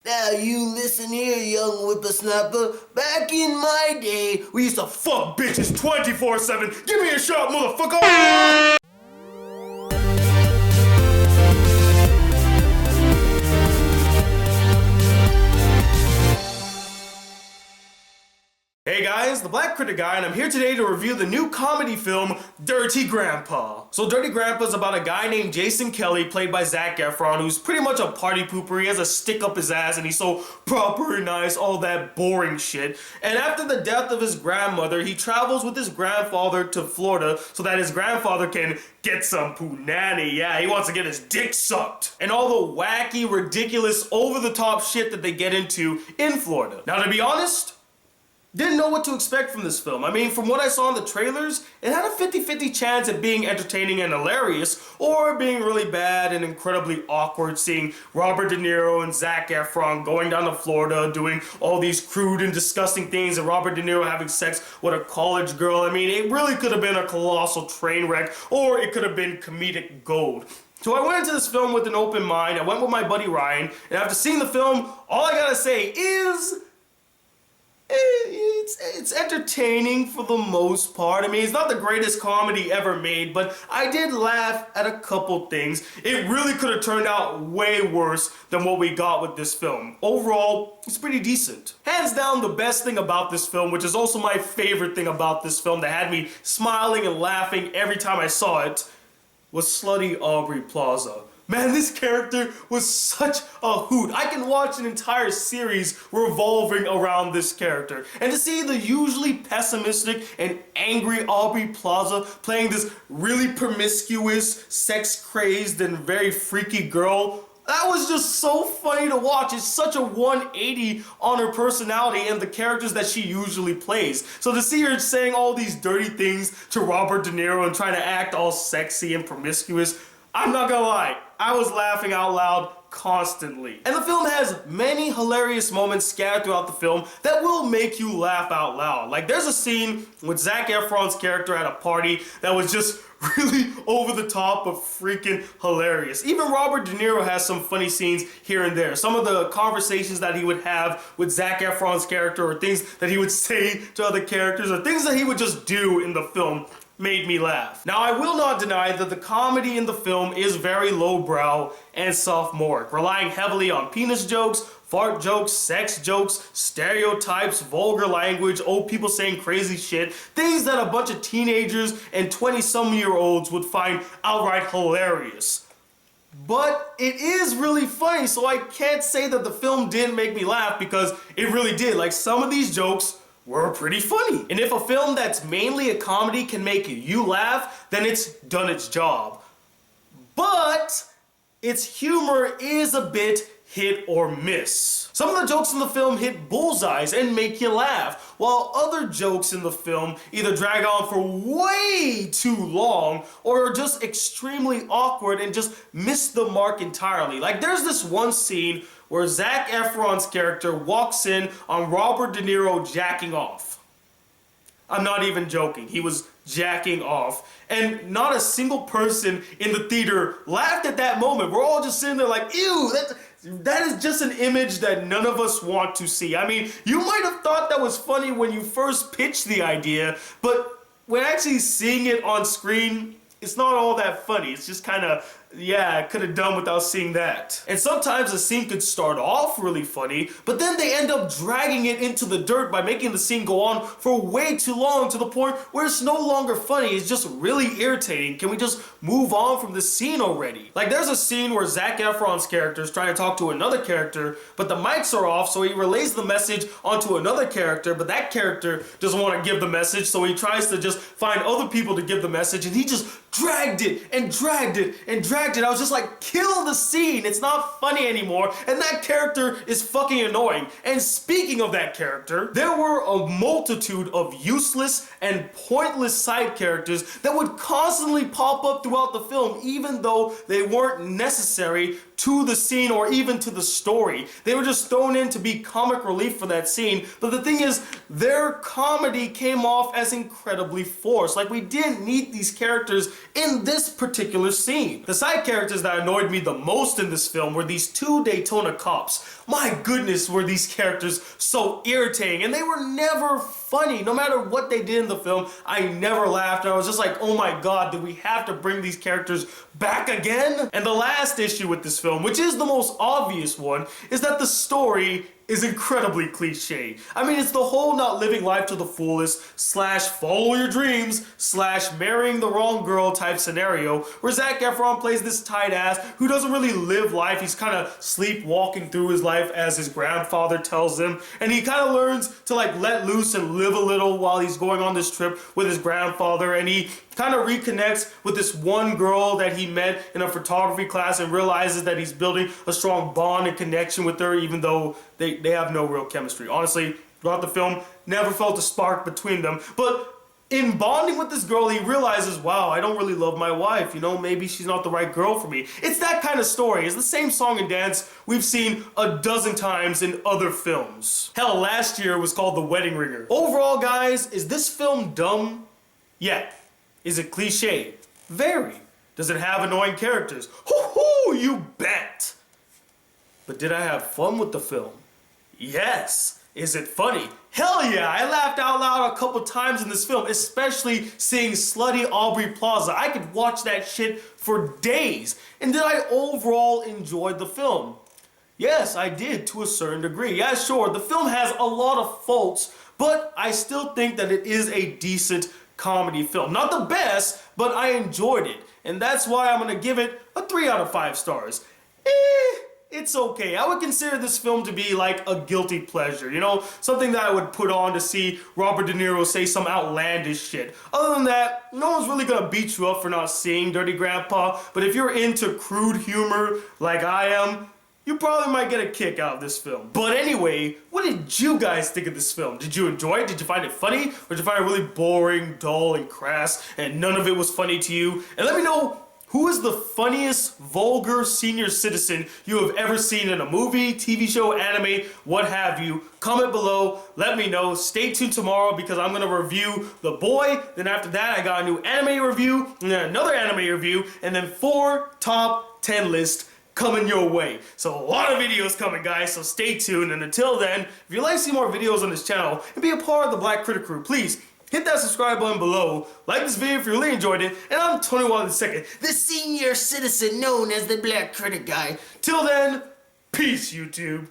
Now you listen here, young whippersnapper. Back in my day, we used to fuck bitches 24/7. Give me a shot, motherfucker! Hey guys, the Black Critic Guy, and I'm here today to review the new comedy film, Dirty Grandpa. So Dirty Grandpa is about a guy named Jason Kelly, played by Zac Efron, who's pretty much a party pooper. He has a stick up his ass, and he's so proper and nice, all that boring shit. And after the death of his grandmother, he travels with his grandfather to Florida so that his grandfather can get some punani. Yeah, he wants to get his dick sucked. And all the wacky, ridiculous, over-the-top shit that they get into in Florida. Now, to be honest, didn't know what to expect from this film. I mean, from what I saw in the trailers, it had a 50-50 chance at being entertaining and hilarious, or being really bad and incredibly awkward, seeing Robert De Niro and Zac Efron going down to Florida, doing all these crude and disgusting things, and Robert De Niro having sex with a college girl. I mean, it really could have been a colossal train wreck, or it could have been comedic gold. So I went into this film with an open mind. I went with my buddy Ryan, and after seeing the film, all I gotta say is it's entertaining for the most part. I mean, it's not the greatest comedy ever made, but I did laugh at a couple things. It really could have turned out way worse than what we got with this film. Overall, it's pretty decent. Hands down, the best thing about this film, which is also my favorite thing about this film that had me smiling and laughing every time I saw it, was slutty Aubrey Plaza. Man, this character was such a hoot. I can watch an entire series revolving around this character. And to see the usually pessimistic and angry Aubrey Plaza playing this really promiscuous, sex-crazed, and very freaky girl, that was just so funny to watch. It's such a 180 on her personality and the characters that she usually plays. So to see her saying all these dirty things to Robert De Niro and trying to act all sexy and promiscuous, I'm not gonna lie, I was laughing out loud constantly. And the film has many hilarious moments scattered throughout the film that will make you laugh out loud. Like, there's a scene with Zac Efron's character at a party that was just really over the top but freaking hilarious. Even Robert De Niro has some funny scenes here and there. Some of the conversations that he would have with Zac Efron's character, or things that he would say to other characters, or things that he would just do in the film, made me laugh. Now, I will not deny that the comedy in the film is very lowbrow and sophomoric, relying heavily on penis jokes, fart jokes, sex jokes, stereotypes, vulgar language, old people saying crazy shit, things that a bunch of teenagers and 20-some-year-olds would find outright hilarious. But it is really funny, so I can't say that the film didn't make me laugh, because it really did. Like, some of these jokes were pretty funny. And if a film that's mainly a comedy can make you laugh, then it's done its job. But its humor is a bit hit or miss. Some of the jokes in the film hit bullseyes and make you laugh, while other jokes in the film either drag on for way too long or are just extremely awkward and just miss the mark entirely. Like, there's this one scene where Zac Efron's character walks in on Robert De Niro jacking off. I'm not even joking. He was jacking off. And not a single person in the theater laughed at that moment. We're all just sitting there like, ew, that is just an image that none of us want to see. I mean, you might have thought that was funny when you first pitched the idea, but when actually seeing it on screen, it's not all that funny. It's just kind of, yeah, I could have done without seeing that. And sometimes a scene could start off really funny, but then they end up dragging it into the dirt by making the scene go on for way too long, to the point where it's no longer funny. It's just really irritating. Can we just move on from this scene already? Like, there's a scene where Zac Efron's character is trying to talk to another character, but the mics are off, so he relays the message onto another character, but that character doesn't want to give the message, so he tries to just find other people to give the message, and he just dragged it and dragged it and dragged it. I was just like, kill the scene. It's not funny anymore. And that character is fucking annoying. And speaking of that character, there were a multitude of useless and pointless side characters that would constantly pop up throughout the film, even though they weren't necessary to the scene or even to the story. They were just thrown in to be comic relief for that scene. But the thing is, their comedy came off as incredibly forced. Like, we didn't need these characters in this particular scene. The side characters that annoyed me the most in this film were these two Daytona cops. My goodness, were these characters so irritating, and they were never funny. No matter what they did in the film, I never laughed, and I was just like, oh my god, do we have to bring these characters back again? And the last issue with this film, which is the most obvious one, is that the story is incredibly cliche. I mean, it's the whole not living life to the fullest / follow your dreams / marrying the wrong girl type scenario, where Zac Efron plays this tight ass who doesn't really live life. He's kind of sleepwalking through his life as his grandfather tells him, and he kind of learns to like let loose and live a little while he's going on this trip with his grandfather, and he kind of reconnects with this one girl that he met in a photography class and realizes that he's building a strong bond and connection with her, even though they have no real chemistry. Honestly, throughout the film, never felt a spark between them. But in bonding with this girl, he realizes, wow, I don't really love my wife. You know, maybe she's not the right girl for me. It's that kind of story. It's the same song and dance we've seen a dozen times in other films. Hell, last year was called The Wedding Ringer. Overall, guys, is this film dumb? Yeah. Is it cliche? Very. Does it have annoying characters? Hoo-hoo, you bet! But did I have fun with the film? Yes. Is it funny? Hell yeah, I laughed out loud a couple times in this film, especially seeing slutty Aubrey Plaza. I could watch that shit for days. And did I overall enjoy the film? Yes, I did to a certain degree. Yeah, sure, the film has a lot of faults, but I still think that it is a decent comedy film. Not the best, but I enjoyed it. And that's why I'm gonna give it a 3 out of 5 stars. It's okay. I would consider this film to be like a guilty pleasure, you know? Something that I would put on to see Robert De Niro say some outlandish shit. Other than that, no one's really gonna beat you up for not seeing Dirty Grandpa, but if you're into crude humor like I am, you probably might get a kick out of this film. But anyway, what did you guys think of this film? Did you enjoy it? Did you find it funny? Or did you find it really boring, dull, and crass, and none of it was funny to you? And let me know, who is the funniest vulgar senior citizen you have ever seen in a movie, TV show, anime, what have you? Comment below, let me know. Stay tuned tomorrow because I'm gonna review The Boy. Then after that, I got a new anime review, and then another anime review, and then 4 top 10 lists coming your way. So a lot of videos coming, guys, so stay tuned. And until then, if you'd like to see more videos on this channel and be a part of the Black Critic crew, please hit that subscribe button below, like this video if you really enjoyed it, and I'm Tony II, the senior citizen known as the Black Critic Guy. Till then, peace, YouTube.